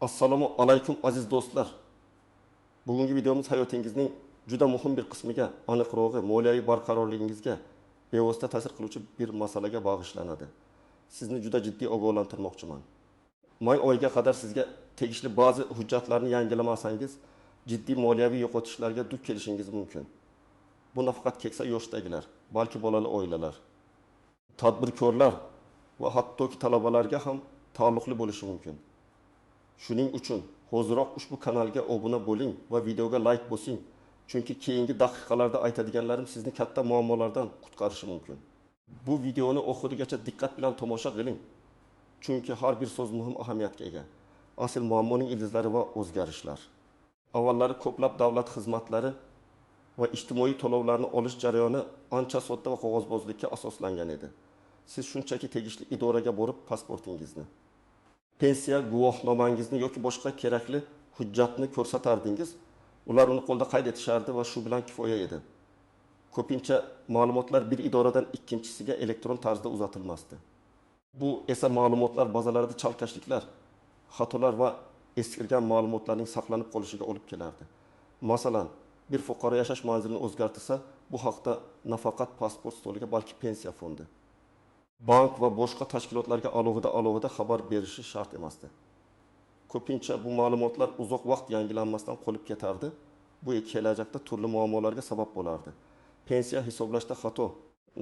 Assalomu alaykum aziz do'stlar. Bugungi videomiz hayotingizning juda muhim bir qismiga, aniqrog'i moliyaviy barqarorligingizga bevosita ta'sir qiluvchi bir masalaga bag'ishlanadi. Sizni juda jiddiy ogohlantirmoqchiman. May oyiga qadar sizga tegishli ba'zi hujjatlarni yangilamasangiz, jiddiy moliyaviy yo'qotishlarga duch kelishingiz mumkin. Bu nafaqat keksa yoshdagilar, balki bolali oilalar, tadbirkorlar va hattoki talabalarga ham taalluqli bo'lishi mumkin. Shuning uchun hoziroq ushbu kanalga obuna bo'ling va videoga like bosing. Chunki keyingi daqiqalarda aytadiganlarim sizni katta muammolardan qutqarishi mumkin. Bu videoni oxirigacha diqqat bilan tomosha qiling. Chunki har bir so'z muhim ahamiyatga ega. Asl muammoning ildizlari va o'zgarishlar. Avvallari ko'plab davlat xizmatlari va ijtimoiy to'lovlarni olish jarayoni ancha sodda va qog'ozbozlikka asoslangan edi. Siz shunchaki tegishli idoraga borib pasportingizni, pensiya guvohnomangizni yoki boshqa kerakli hujjatni ko'rsatardingiz. Ular uni qo'lda qayd etishardi va shu bilan kifoya edi. Ko'pincha ma'lumotlar bir idoradan ikkinchisiga elektron tarzda uzatilmasdi. Bu esa ma'lumotlar bazalarida chalkashliklar, xatolar va eskirgan ma'lumotlarning saqlanib qolishiga olib kelardi. Masalan, bir fuqaro yashash manzilini o'zgartirsa, bu haqda nafaqat pasport stoliga, balki pensiya fondi, bank va boshqa tashkilotlarga alohida xabar berishi shart emasdi. Ko'pincha bu ma'lumotlar uzoq vaqt yangilanmasdan qolib ketardi. Bu kelajakda turli muammolarga sabab bo'lardi. Pensiya hisoblashda xato,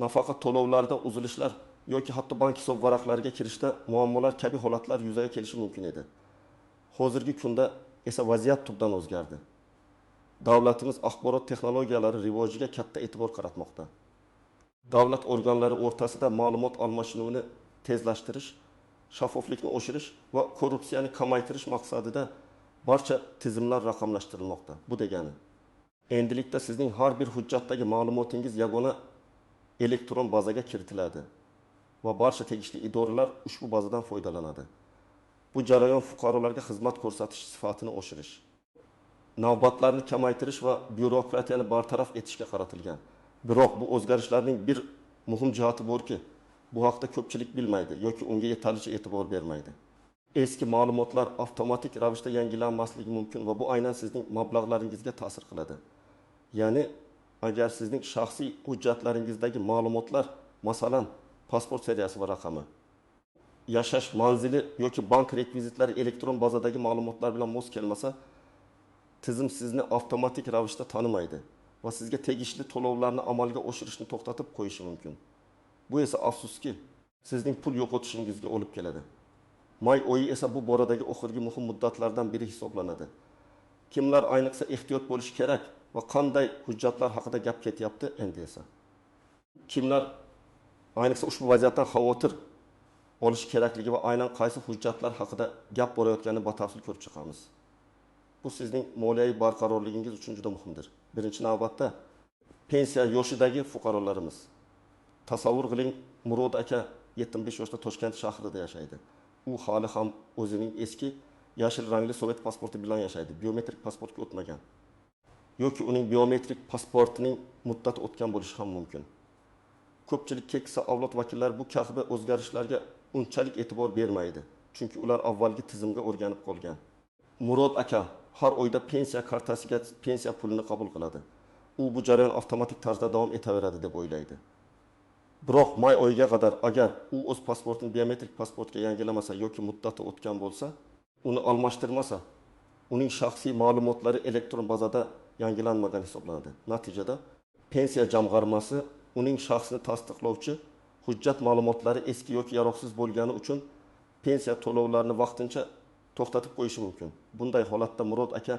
nafaqa to'lovlarida uzilishlar yoki hatto bank hisob varaqlariga kirishda muammolar kabi holatlar yuzaga kelishi mumkin edi. Hozirgi kunda esa vaziyat tubdan o'zgardi. Davlatimiz axborot texnologiyalari rivojiga katta e'tibor qaratmoqda. Davlat organlari o'rtasida ma'lumot almashinuvini tezlashtirish, shaffoflikni oshirish va korrupsiyani kamaytirish maqsadida barcha tizimlar raqamlashtirilmoqda. Bu degani, endilikda sizning har bir hujjatdagi ma'lumotingiz yagona elektron bazaga kiritiladi va barcha tegishli idoralar ushbu bazadan foydalanadi. Bu jarayon fuqarolarga xizmat ko'rsatish sifatini oshirish, navbatlarni kamaytirish va byurokratiyani bartaraf etishga qaratilgan. Biroq bu o'zgarishlarning bir muhim jihati borki, bu haqda ko'pchilik bilmaydi yoki unga yetarlicha e'tibor bermaydi. Eski ma'lumotlar avtomatik ravishda yangilanmasligi mumkin va bu aynan sizning mablag'laringizga ta'sir qiladi. Ya'ni, agar sizning shaxsiy hujjatlaringizdagi ma'lumotlar, masalan, pasport seriyasi va raqami, yashash manzili yoki bank rekvizitlari elektron bazadagi ma'lumotlar bilan mos kelmasa, tizim sizni avtomatik ravishda tanimaydi va sizga tegishli to'lovlarni amalga oshirishni to'xtatib qo'yishi mumkin. Bu esa afsuski sizning pul yo'qotishingizga olib keladi. May oyi esa bu boradagi oxirgi muhim muddatlardan biri hisoblanadi. Kimlar ayniqsa ehtiyot bo'lishi kerak va qanday hujjatlar haqida gap ketyapti endi esa. Kimlar ayniqsa ushbu vaziyatdan xavotir olish kerakligi va aynan qaysi hujjatlar haqida gap borayotganini batafsil ko'rib chiqamiz. Bu sizning moliyaviy barqarorligingiz uchun juda muhimdir. Birinchi navbatda pensiya yoshidagi fuqarolarimiz. Tasavvur qiling, Murod aka 75 yoshda Toshkent shahrida yashaydi. U hali ham o'zining eski yashil rangli Sovet pasporti bilan yashaydi. Biometrik pasportga o'tmagan. Yoki uning biometrik pasportining muddati o'tgan bo'lishi ham mumkin. Ko'pchilik keksa avlod vakillari bu kabi o'zgarishlarga unchalik e'tibor bermaydi, chunki ular avvalgi tizimga o'rganib qolgan. Murod aka har oyda pensiya kartasiga pensiya pulini qabul qiladi. U bu jarayon avtomatik tarzda davom etaveradi deb o'ylaydi. Biroq may oyiga qadar agar u o'z pasportini biometrik pasportga yangilamasa yoki muddati o'tgan bo'lsa, uni almashtirmasa, uning shaxsiy ma'lumotlari elektron bazada yangilanmagan hisoblanadi. Natijada pensiya jamg'armasi uning shaxsini tasdiqlovchi hujjat ma'lumotlari eski yoki yaroqsiz bo'lgani uchun pensiya to'lovlarini vaqtincha to'xtatib qo'yishi mumkin. Bunday holatda Murod aka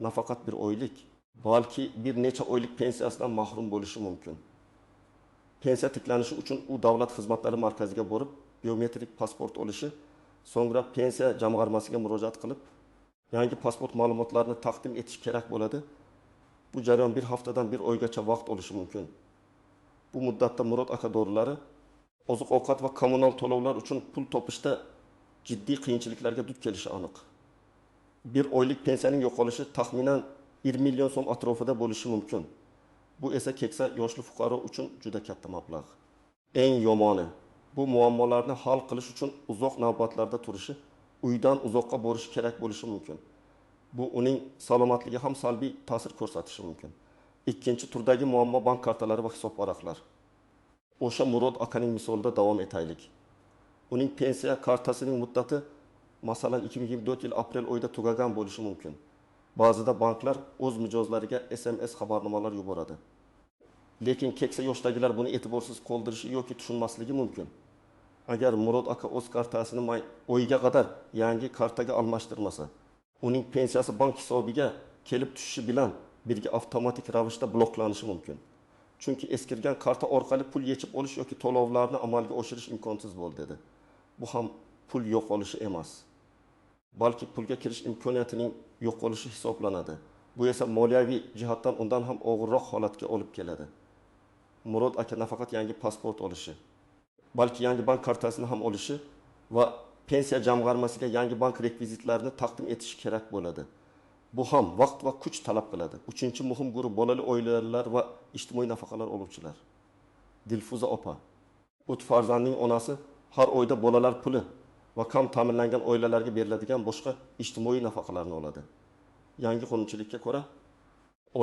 nafaqat bir oylik, balki bir necha oylik pensiyasidan mahrum bo'lishi mumkin. Pensiya tiklanishi uchun u davlat xizmatlari markaziga borib, biometrik pasport olishi, so'ngra pensiya jamg'armasiga murojaat qilib, yangi pasport ma'lumotlarini taqdim etish kerak bo'ladi. Bu jarayon bir haftadan bir oygacha vaqt olishi mumkin. Bu muddatda Murod aka do'rilari oziq-ovqat va kommunal to'lovlar uchun pul topishda jiddiy qiyinchiliklarga duch kelishi aniq. Bir oylik pensiyaning yo'qolishi taxminan 1 million so'm atrofida bo'lishi mumkin. Bu esa keksa yoshli fuqaro uchun juda katta mablag'. Eng yomoni, bu muammolarni hal qilish uchun uzoq navbatlarda turishi, uydan uzoqqa borishi kerak bo'lishi mumkin. Bu uning salomatligiga ham salbiy ta'sir ko'rsatishi mumkin. Ikkinchi turdagi muammo bank kartalari va hisob varaqlar. O'sha Murod akaning misolida davom etaylik. Uning pensiya kartasining muddati masalan 2024 yil aprel oyida tugagan bo'lishi mumkin. Ba'zida banklar o'z mijozlariga SMS xabarnomalar yuboradi. Lekin keksa yoshdagilar buni e'tiborsiz qoldirishi yoki tushunmasligi mumkin. Agar Murod aka o'z kartasini may oyiga qadar yangi kartaga almashtirmasa, uning pensiyasi bank hisobiga kelib tushishi bilan birga avtomatik ravishda bloklanishi mumkin. Chunki eskirgan karta orqali pul yechib olish yoki to'lovlarni amalga oshirish imkonsiz bo'ldi dedi. Bu ham pul yo'qolishi emas, balki pulga kirish imkoniyatining yo'qolishi hisoblanadi. Bu esa moliyaviy jihatdan undan ham og'irroq holatga olib keladi. Murod aka nafaqat yangi pasport olishi, balki yangi bank kartasini ham olishi va pensiya jamg'armasiga yangi bank rekvizitlarini taqdim etishi kerak bo'ladi. Bu ham vaqt va kuch talab qiladi. Uchinchi muhim guruh bolali oilalar va ijtimoiy nafaqalar oluvchilar. Dilfuza opa, 3 farzandning onasi har oyda bolalar puli va kam ta'minlangan oilalarga beriladigan boshqa ijtimoiy nafaqalarni oladi. Yangi qonunchilikka ko'ra,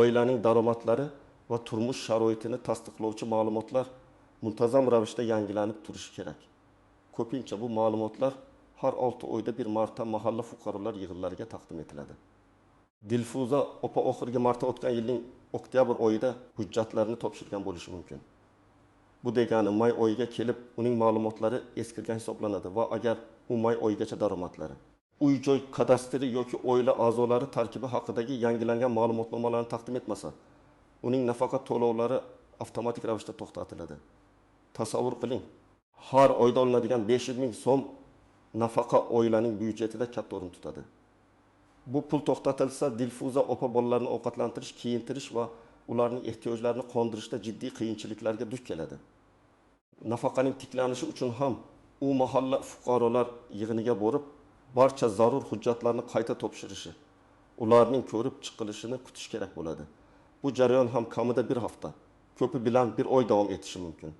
oilaning daromadlari va turmush sharoitini tasdiqlovchi ma'lumotlar muntazam ravishda yangilanib turishi kerak. Ko'pincha bu ma'lumotlar har 6 oyda bir marta mahalla fuqarolar yig'inlariga taqdim etiladi. Dilfuza opa oxirgi marta o'tgan yilning oktyabr oyida hujjatlarni topshirgan bo'lishi mumkin. Bu degani may oyiga kelib uning ma'lumotlari eskirgan hisoblanadi va agar u may oyigacha daromadlari, uy-joy kadastri yoki oila a'zolari tarkibi haqidagi yangilangan ma'lumotnomalarni taqdim etmasa, uning nafaqa to'lovlari avtomatik ravishda to'xtatiladi. Tasavvur qiling, har oyda olinadigan 500 ming so'm nafaqa oilaning byudjetida katta o'rin tutadi. Bu pul to'xtatilsa, Dilfuza opa bolalarni ovqatlantirish, kiyintirish va ularning ehtiyojlarini qondirishda jiddiy qiyinchiliklarga duch keladi. Nafaqaning tiklanishi uchun ham u mahalla fuqarolar yig'iniga borib, barcha zarur hujjatlarni qayta topshirishi, ularning ko'rib chiqilishini kutish kerak bo'ladi. Bu jarayon ham kamida bir hafta, ko'pi bilan bir oy davom etishi mumkin.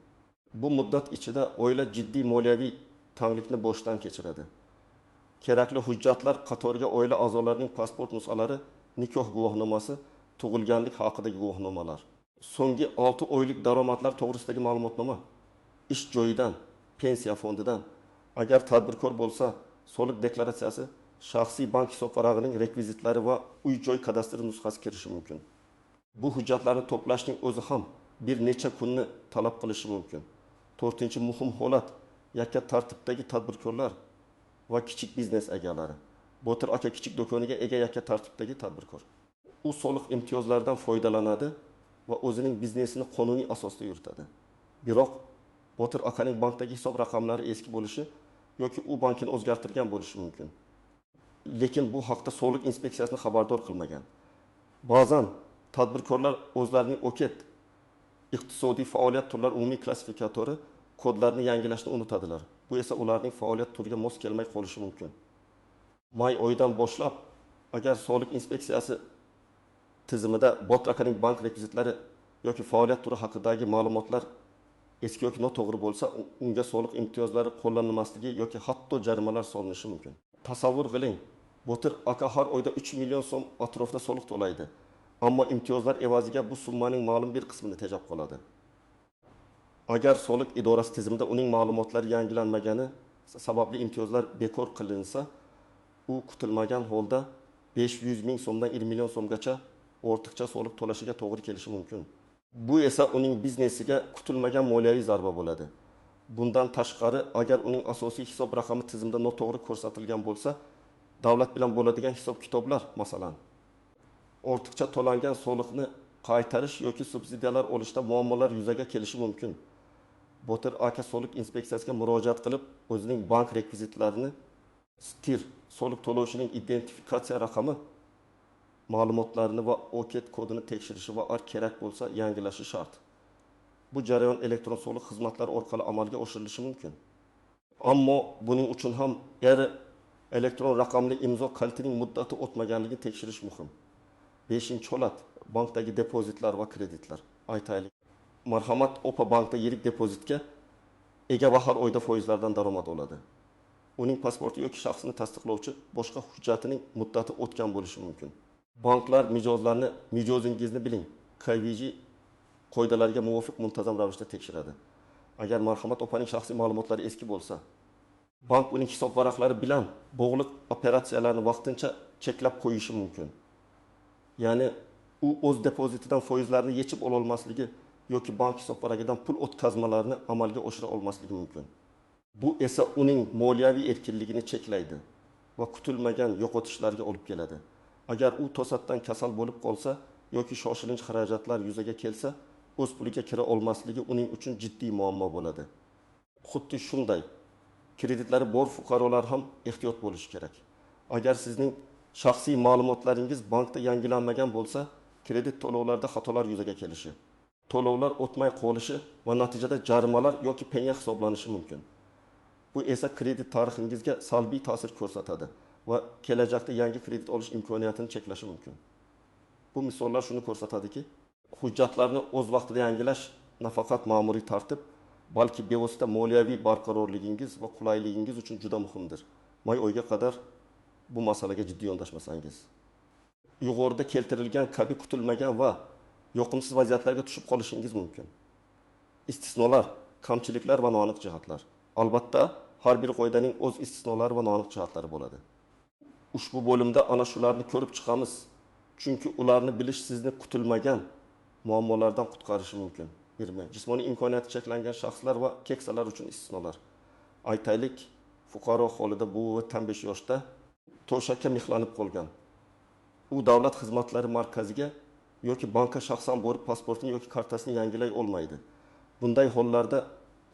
Bu muddat ichida oila jiddiy moliyaviy tanglikni boshdan kechiradi. Kerakli hujjatlar qatoriga oila a'zolarining pasport nusxalari, nikoh guvohnomasi, tug'ilganlik haqidagi guvohnomalar, so'nggi 6 oylik daromadlar to'g'risidagi ma'lumotnoma, ish joyidan, pensiya fondidan, agar tadbirkor bo'lsa, soliq deklaratsiyasi, shaxsiy bank hisob varag'ining rekvizitlari va uy-joy kadastri nusxasi kirishi mumkin. Bu hujjatlarni to'plashning o'zi ham bir necha kunni talab qilishi mumkin. 4-chi muhim holat yakka tartibdagi tadbirkorlar va kichik biznes egalari. Botir aka kichik do'koniga ega yakka tartibdagi tadbirkor. U soliq imtiyozlaridan foydalanadi va o'zining biznesini qonuniy asosda yuritadi. Biroq Botir akaning bankdagi hisob raqamlari eski bo'lishi yoki u bankini o'zgartirgan bo'lishi mumkin. Lekin bu haqda soliq inspeksiyasini xabardor qilmagan. Ba'zan tadbirkorlar o'zlarining OKET iqtisodiy faoliyat turlari umumiy klassifikatori kodlarini yangilashni unutadilar. Bu esa ularning faoliyat turiga mos kelmay qolishi mumkin. May oyidan boshlab, agar soliq inspeksiyasi tizimida Botir akaning bank rekvizitlari yoki faoliyat turi haqidagi ma'lumotlar eski yoki noto'g'ri bo'lsa, unga soliq imtiyozlari qo'llanilmasligi yoki hatto jarimalar solinishi mumkin. Tasavvur qiling, Botir aka har oyda 3 million so'm atrofida soliq to'laydi. Ammo imtiyozlar evaziga bu summaning ma'lum bir qismini tejab qoladi. Agar soliq idorasi tizimida uning ma'lumotlari yangilanmagani sababli imtiyozlar bekor qilinsa, u kutilmagan holda 500 ming so'mdan 1 million so'mgacha ortiqcha soliq to'lashiga to'g'ri kelishi mumkin. Bu esa uning biznesiga kutilmagan moliyaviy zarba bo'ladi. Bundan tashqari, agar uning asosiy hisob raqami tizimda noto'g'ri ko'rsatilgan bo'lsa, davlat bilan bo'ladigan hisob-kitoblar, masalan, ortiqcha to'langan soliqni qaytarish yoki subsidiyalar olishda muammolar yuzaga kelishi mumkin. Botir aka soliq inspeksiyasiga murojaat qilib, o'zining bank rekvizitlarini STIR, soliq to'lovchining identifikatsiya raqami ma'lumotlarini va OKET kodini tekshirishi va kerak bo'lsa yangilashi shart. Bu jarayon elektron soliq xizmatlari orqali amalga oshirilishi mumkin. Ammo buning uchun ham elektron raqamli imzo kalitining muddati o'tmaganligini tekshirish muhim. 5-holat bankdagi depozitlar va kreditlar. Aytaylik, Marhamat opa bankda yirik depozitga ega va har oyda foizlardan daromad oladi. uning pasporti yoki shaxsini tasdiqlovchi boshqa hujjatining muddati o'tgan bo'lishi mumkin. Banklar mijozlarni mijozingizni biling, KVJ qoidalariga muvofiq muntazam ravishda tekshiradi. Agar marhamat opaning shaxsiy ma'lumotlari eski bo'lsa, bank uning hisob varaqlari bilan bog'liq operatsiyalarni vaqtincha cheklab qo'yishi mumkin. Ya'ni u o'z depozitidan foizlarni yechib ola olmasligi yoki bank hisob varagidan pul o'tkazmalarini amalga oshira olmasligi mumkin. Bu esa uning moliyaviy erkinligini cheklaydi va kutilmagan yo'qotishlarga olib keladi. Agar u to'satdan kasal bo'lib qolsa yoki shoshilinch xarajatlar yuzaga kelsa, o'z puliga kira olmasligi uning uchun jiddiy muammo bo'ladi. Xuddi shunday kreditlari bor fuqarolar ham ehtiyot bo'lishi kerak. Agar sizning shaxsiy ma'lumotlaringiz bankda yangilanmagan bo'lsa, kredit to'lovlarida xatolar yuzaga kelishi, to'lovlar o'tmay qolishi va natijada jarimalar yoki penya hisoblanishi mumkin. Bu esa kredit tarixingizga salbiy ta'sir ko'rsatadi va kelajakda yangi kredit olish imkoniyatini cheklashi mumkin. Bu misollar shuni ko'rsatadiki, hujjatlarni o'z vaqtida yangilash nafaqat ma'muriy tartib, balki bevosita moliyaviy barqarorligingiz va qulayligingiz uchun juda muhimdir. May oyiga qadar bu masalaga jiddiy yondashmasangiz. Yuqorida keltirilgan kabi kutilmagan va yoqimsiz vaziyatlarga tushib qolishingiz mumkin. Istisnolar, kamchiliklar va noaniq jihatlar. Albatta, har bir qoidaning o'z istisnolari va noaniq jihatlari bo'ladi. Ushbu bo'limda ana shularni ko'rib chiqamiz. Chunki ularni bilish sizni kutilmagan muammolardan qutqarishi mumkin. Jismoniy imkoniyati cheklangan shaxslar va keksalar uchun istisnolar. Aytaylik, fuqaro Xolida buvi tam 5 yoshda to'shakka mixlanib qolgan. U davlat xizmatlari markaziga yoki bankka shaxsan borib pasportini yoki kartasini yangilay olmaydi. Bunday hollarda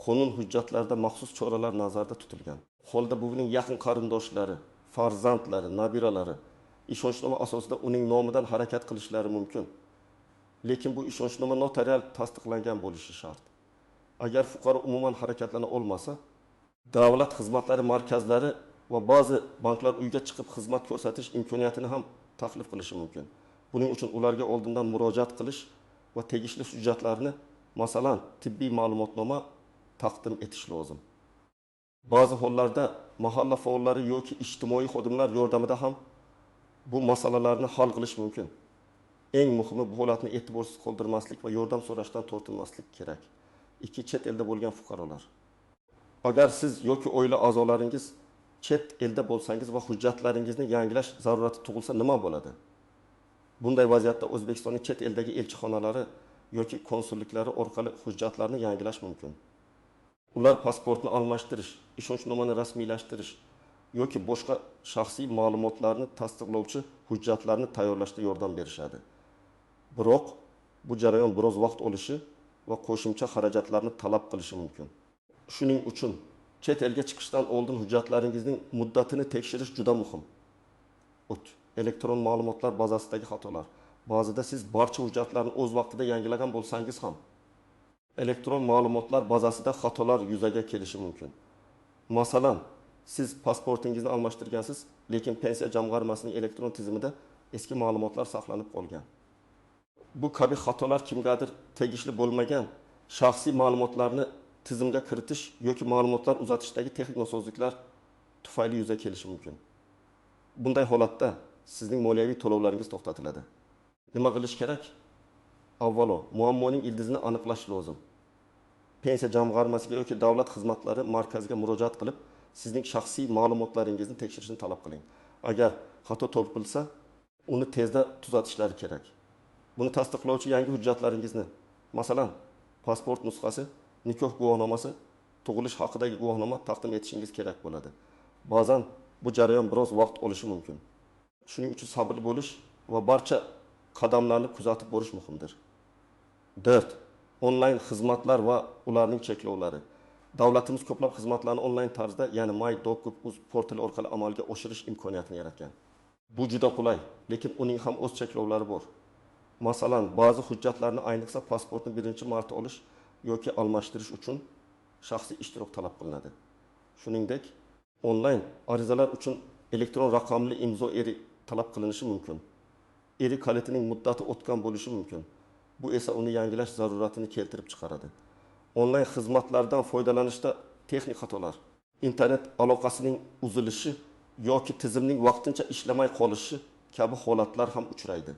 qonun hujjatlarida maxsus choralar nazarda tutilgan. Xolida buvining yaqin qarindoshlari, farzandlari, nabiralari ishonchnoma asosida uning nomidan harakat qilishlari mumkin. Lekin bu ishonchnoma notarial tasdiqlangan bo'lishi shart. Agar fuqaro umuman harakatlana olmasa, davlat xizmatlari markazlari va ba'zi banklar uyga chiqib xizmat ko'rsatish imkoniyatini ham taklif qilishi mumkin. Buning uchun ularga oldindan murojaat qilish va tegishli hujjatlarni, masalan, tibbiy ma'lumotnoma taqdim etish lozim. Ba'zi hollarda mahalla faollari yoki ijtimoiy xodimlar yordamida ham bu masalalarni hal qilish mumkin. Eng muhimi bu holatni e'tiborsiz qoldirmaslik va yordam so'rashdan tortinmaslik kerak. Chet elda bo'lgan fuqarolar. Agar siz yoki oila a'zolaringiz chet elda bo'lsangiz va hujjatlaringizni yangilash zarurati tug'ilsa nima bo'ladi? Bunday vaziyatda O'zbekistonning chet eldagi elchixonalari yoki konsulliklari orqali hujjatlarni yangilash mumkin. Ular pasportni almashtirish, ishonchnomani rasmiylashtirish yoki boshqa shaxsiy ma'lumotlarni tasdiqlovchi hujjatlarni tayyorlashda yordam berishadi. Biroq bu jarayon biroz vaqt olishi va qo'shimcha xarajatlarni talab qilishi mumkin. Shuning uchun chet elga chiqishdan oldin hujjatlaringizning muddatini tekshirish juda muhim. Elektron ma'lumotlar bazasidagi xatolar. Ba'zida siz barcha hujjatlarni o'z vaqtida yangilagan bo'lsangiz ham elektron ma'lumotlar bazasida xatolar yuzaga kelishi mumkin. Masalan, siz pasportingizni almashtirgansiz, lekin pensiya jamg'armasining elektron tizimida eski ma'lumotlar saqlanib qolgan. Bu kabi xatolar kimgadir tegishli bo'lmagan shaxsiy ma'lumotlarni tizimga kiritish yoki ma'lumotlar uzatishdagi texnik nosozliklar tufayli yuzaga kelishi mumkin. Bunday holatda sizning moliyaviy to'lovlaringiz to'xtatiladi. Nima qilish kerak? Avvalo, muammoning ildizini aniqlash lozim. Pensiya jamg'armasiga yoki davlat xizmatlari markaziga murojaat qilib, sizning shaxsiy ma'lumotlaringizni tekshirishni talab qiling. Agar xato topilsa, uni tezda tuzatishlari kerak. Buni tasdiqlovchi yangi hujjatlaringizni, masalan, pasport nusxasi, nikoh guvohnomasi, tug'ilish haqidagi guvohnoma taqdim etishingiz kerak bo'ladi. Ba'zan bu jarayon biroz vaqt olishi mumkin. Shuning uchun sabrli bo'lish va barcha qadamlarni kuzatib borish muhimdir. 4. Onlayn xizmatlar va ularning cheklovlari. Davlatimiz ko'plab xizmatlarni onlayn tarzda, ya'ni My.Gov.uz portali orqali amalga oshirish imkoniyatini yaratgan. Bu juda qulay, lekin uning ham o'z cheklovlari bor. Masalan, ba'zi hujjatlarni, ayniqsa pasportni birinchi marta olish yoki almashtirish uchun shaxsiy ishtirok talab qilinadi. Shuningdek, onlayn arizalar uchun elektron raqamli imzo eri talab qilinishi mumkin. Eri kalitining muddati o'tgan bo'lishi mumkin. Bu esa uni yangilash zaruratini keltirib chiqaradi. Onlayn xizmatlardan foydalanishda texnik xatolar. internet aloqasining uzilishi yoki tizimning vaqtincha ishlamay qolishi kabi holatlar ham uchraydi.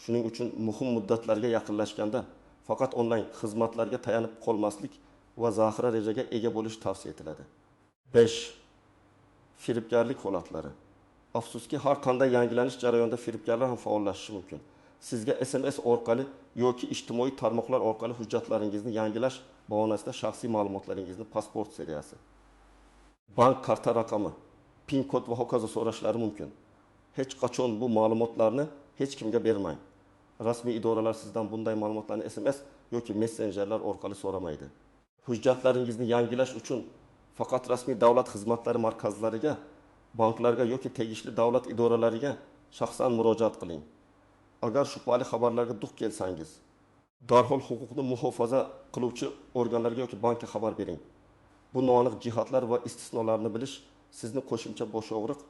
Shuning uchun muhim muddatlarga yaqinlashganda faqat onlayn xizmatlarga tayanib qolmaslik va zaxira rejaga ega bo'lish tavsiya etiladi. 5. Firibgarlik holatlari. Afsuski har qanday yangilanish jarayonida firibgarlar ham faollashishi mumkin. Sizga SMS orqali yoki ijtimoiy tarmoqlar orqali hujjatlaringizni yangilash bahonasida shaxsiy ma'lumotlaringizni, pasport seriyasi, bank karta raqami, PIN kod va hokazo so'rashlari mumkin. Hech qachon bu ma'lumotlarni hech kimga bermang. Rasmiy idoralar sizdan bunday ma'lumotlarni SMS yoki messenjerlar orqali so'ramaydi. Hujjatlaringizni yangilash uchun faqat rasmiy davlat xizmatlari markazlariga, banklarga yoki tegishli davlat idoralariga shaxsan murojaat qiling. Agar shubhali xabarlarga duch kelsangiz, darhol huquqni muhofaza qiluvchi organlarga yoki bankka xabar bering. Bu noaniq jihatlar va istisnolarni bilish sizni qo'shimcha bosh og'riq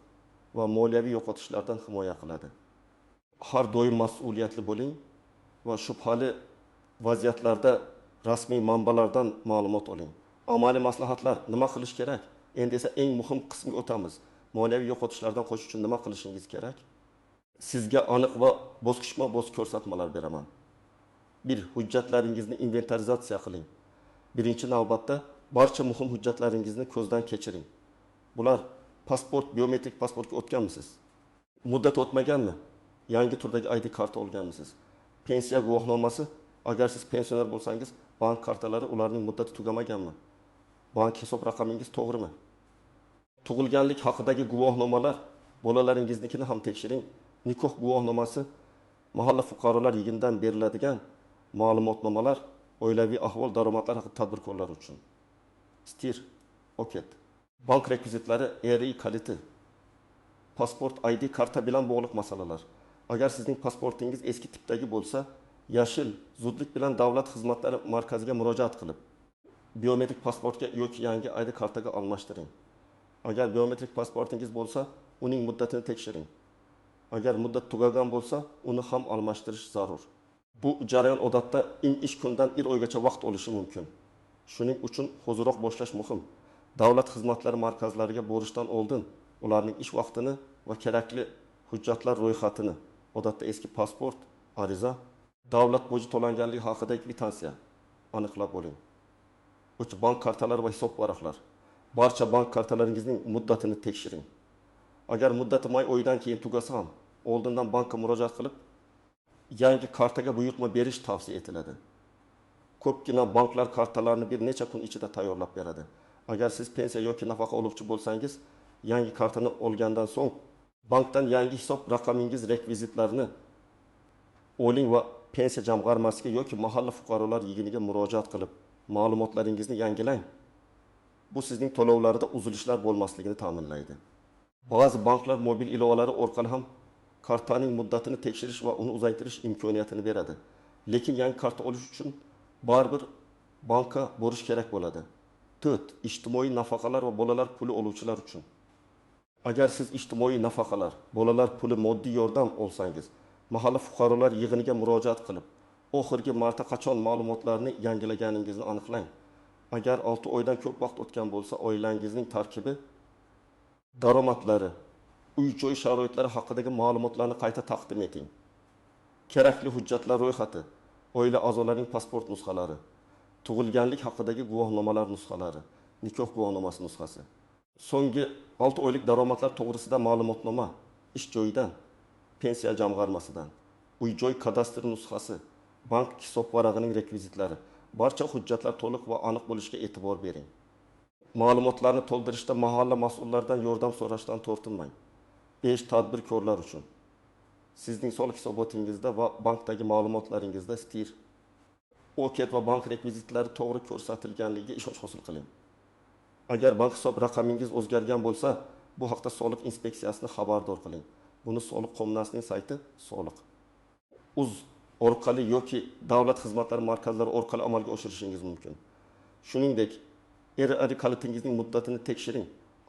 va moliyaviy yo'qotishlardan himoya qiladi. Har doim mas'uliyatli bo'ling va shubhali vaziyatlarda rasmiy manbalardan ma'lumot oling. Amaliy maslahatlar, nima qilish kerak? Endi esa eng muhim qismga o'tamiz. Moliyaviy yo'qotishlardan qochish uchun nima qilishingiz kerak? Sizga aniq va bosqichma-bosqich ko'rsatmalar beraman. 1. Hujjatlaringizni inventarizatsiya qiling. Birinchi navbatda barcha muhim hujjatlaringizni ko'zdan kechiring. Bular pasport, biometrik pasportga o'tganmisiz? Muddat o'tmaganmi? Yangi turdagi ID karta olganmisiz? Pensiya guvohnomasi, agar siz pensioner bo'lsangiz, bank kartalari ularning muddati tugamaganmi? Bank hisob raqamingiz to'g'rimi? Tug'ilganlik haqidagi guvohnomalar, bolalaringiznikini ham tekshiring. Nikoh guvohnomasi, mahalla fuqarolar yig'inidan beriladigan ma'lumotnomalar, oilaviy ahvol, daromadlar haqida tadbirkorlar uchun. STIR, OKET. Bank rekvizitlari, RI kaliti, pasport, ID karta bilan bog'liq masalalar. Agar sizning pasportingiz eski tipdagi bo'lsa, yashil zudlik bilan davlat xizmatlari markaziga murojaat qilib, biometrik pasportga yoki yangi ID kartaga almashtiring. Agar biometrik pasportingiz bo'lsa, uning muddatini tekshiring. Agar muddat tugagan bo'lsa, uni ham almashtirish zarur. Bu jarayon odatda ish kundan 1 oygacha vaqt olishi mumkin. Shuning uchun hoziroq boshlash muhim. Davlat xizmatlari markazlariga borishdan oldin ularning ish vaqtini va kerakli hujjatlar ro'yxatini, odatda eski pasport, ariza, davlat boji to'langanligi haqidagi kvitansiya aniqlab oling. 3. Bank kartalari va hisob varaqlar. Barcha bank kartalaringizning muddatini tekshiring. Agar muddati may oyidan keyin tugasa ham, oldindan bankka murojaat qilib, yangi kartaga buyurtma berish tavsiya etiladi. Ko'pgina banklar kartalarni bir necha kun ichida tayyorlab beradi. Agar siz pensiya yoki nafaqa oluvchi bo'lsangiz, yangi kartani olgandan so'ng bankdan yangi hisob raqamingiz rekvizitlarini oling va pensiya jamg'armasiga yoki mahalla fuqarolar yig'iniga murojaat qilib, ma'lumotlaringizni yangilang. Bu sizning to'lovlarida uzilishlar bo'lmasligini ta'minlaydi. Ba'zi banklar mobil ilovalari orqali ham kartaning muddatini tekshirish va uni uzaytirish imkoniyatini beradi. Lekin yangi karta olish uchun baribir bankka borish kerak bo'ladi. 4. Ijtimoiy nafaqalar va bolalar puli oluvchilar uchun. Agar siz ijtimoiy nafaqalar, bolalar puli moddiy yordam olsangiz, mahalla fuqarolar yig'iniga murojaat qilib, oxirgi marta qachon ma'lumotlarni yangilaganingizni aniqlang. Agar 6 oydan ko'p vaqt o'tgan bo'lsa, oilangizning tarkibi, daromadlari, uy-joy sharoitlari haqidagi ma'lumotlarni qayta taqdim eting. Kerakli hujjatlar ro'yxati, oila a'zolarining pasport nusxalari, tug'ilganlik haqidagi guvohnomalar nusxalari, nikoh guvohnomasi nusxasi. So'nggi 6 oylik daromadlar to'g'risida ma'lumotnoma, ish joyidan, pensiya jamg'armasidan, uy-joy kadastri nusxasi, bank hisob varag'ining rekvizitlari, barcha hujjatlar to'liq va aniq bo'lishiga e'tibor bering. Ma'lumotlarni to'ldirishda mahalla mas'ullaridan yordam so'rashdan tortinmang. 5. Tadbirkorlar uchun. Sizning soliq hisobotingizda va bankdagi ma'lumotlaringizda STIR, OKET va bank rekvizitlari to'g'ri ko'rsatilganligiga ishonch hosil qiling. Agar bank hisob raqamingiz o'zgargan bo'lsa, bu haqda soliq inspeksiyasini xabardor qiling. Buni soliq qo'mitasining sayti soliq.uz orqali yoki davlat xizmatlari markazlari orqali amalga oshirishingiz mumkin. Shuningdek, RI kalitingizning muddatini tekshiring.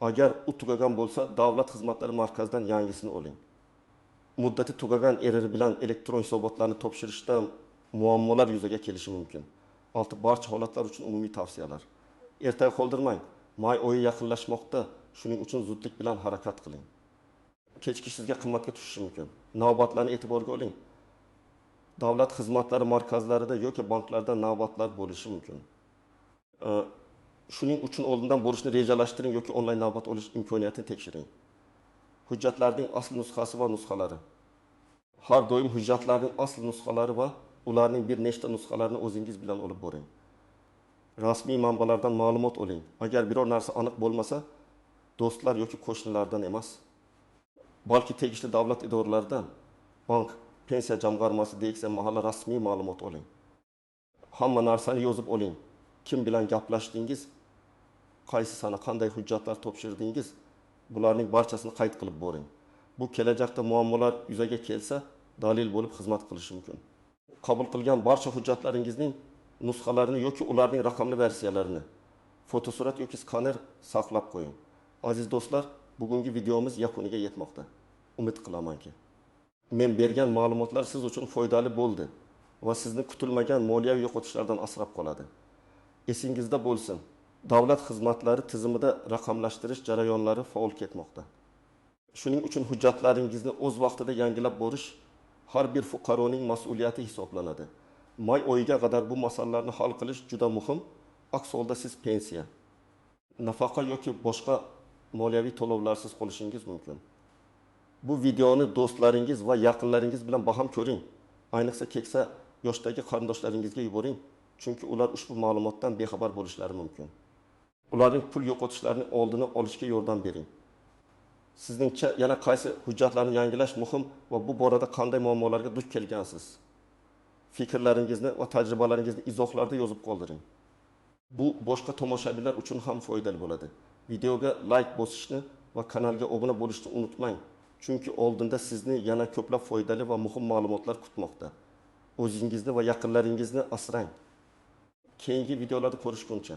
Agar u tugagan bo'lsa, davlat xizmatlari markazidan yangisini oling. Muddati tugagan RI bilan elektron hisobotlarni topshirishda muammolar yuzaga kelishi mumkin. 6. Barcha holatlar uchun umumiy tavsiyalar. Ertaga qoldirmang. May oyi yaqinlashmoqda. Shuning uchun zudlik bilan harakat qiling. Kechki sizga qimmatga tushishi mumkin. Navbatlarni e'tiborga oling. Davlat xizmatlari markazlarida yoki banklarda navbatlar bo'lishi mumkin. Shuning uchun oldindan bo'lishni rejalashtiring yoki onlayn navbat olish imkoniyatini tekshiring. Hujjatlarning asl nusxasi va nusxalari. Har doim hujjatlarning asl nusxalari va ularning bir nechta nusxalarini o'zingiz bilan olib boring. Rasmiy manbalardan ma'lumot oling. Agar biror narsa aniq bo'lmasa, do'stlar yoki qo'shnilardan emas, balki tegishli davlat idoralaridan, bank, pensiya jamg'armasi, DX mahalla rasmiy ma'lumot oling. Hamma narsani yozib oling. Kim bilan gaplashdingiz, qaysi sana qanday hujjatlar topshirdingiz, bularning barchasini qayd qilib boring. Bu kelajakda muammolar yuzaga kelsa, dalil bo'lib xizmat qilishi mumkin. Qabul qilgan barcha hujjatlaringizning nusxalarini yoki ularning raqamli versiyalarini fotosurat yoki skaner saqlab qo'ying. Aziz do'stlar, bugungi videomiz yakuniga yetmoqda. Umid qilamanki, men bergan ma'lumotlar siz uchun foydali bo'ldi va sizni kutilmagan moliyaviy yo'qotishlardan asrab qoladi. Esingizda bo'lsin, davlat xizmatlari tizimida raqamlashtirish jarayonlari faol ketmoqda. Shuning uchun hujjatlaringizni o'z vaqtida yangilab borish har bir fuqaroning mas'uliyati hisoblanadi. May oyiga qadar bu masalalarni hal qilish juda muhim. Aks holda siz pensiya, nafaqa yoki boshqa moliyaviy to'lovlarsiz qolishingiz mumkin. Bu videoni do'stlaringiz va yaqinlaringiz bilan baham ko'ring. Ayniqsa keksa yoshdagi qarindoshlaringizga yuboring, chunki ular ushbu ma'lumotdan bexabar bo'lishlari mumkin. Ularning pul yo'qotishlarining oldini olishga yordam bering. Sizningcha yana qaysi hujjatlarni yangilash muhim va bu borada qanday muammolarga duch kelgansiz? Fikrlaringizni va tajribalaringizni izohlarda yozib qoldiring. Bu boshqa tomoshabinlar uchun ham foydali bo'ladi. Videoga like bosishni va kanalga obuna bo'lishni unutmang. Chunki oldinda sizni yana ko'plab foydali va muhim ma'lumotlar kutmoqda. O'zingizni va yaqinlaringizni asrang. Keyingi videolarda ko'rishguncha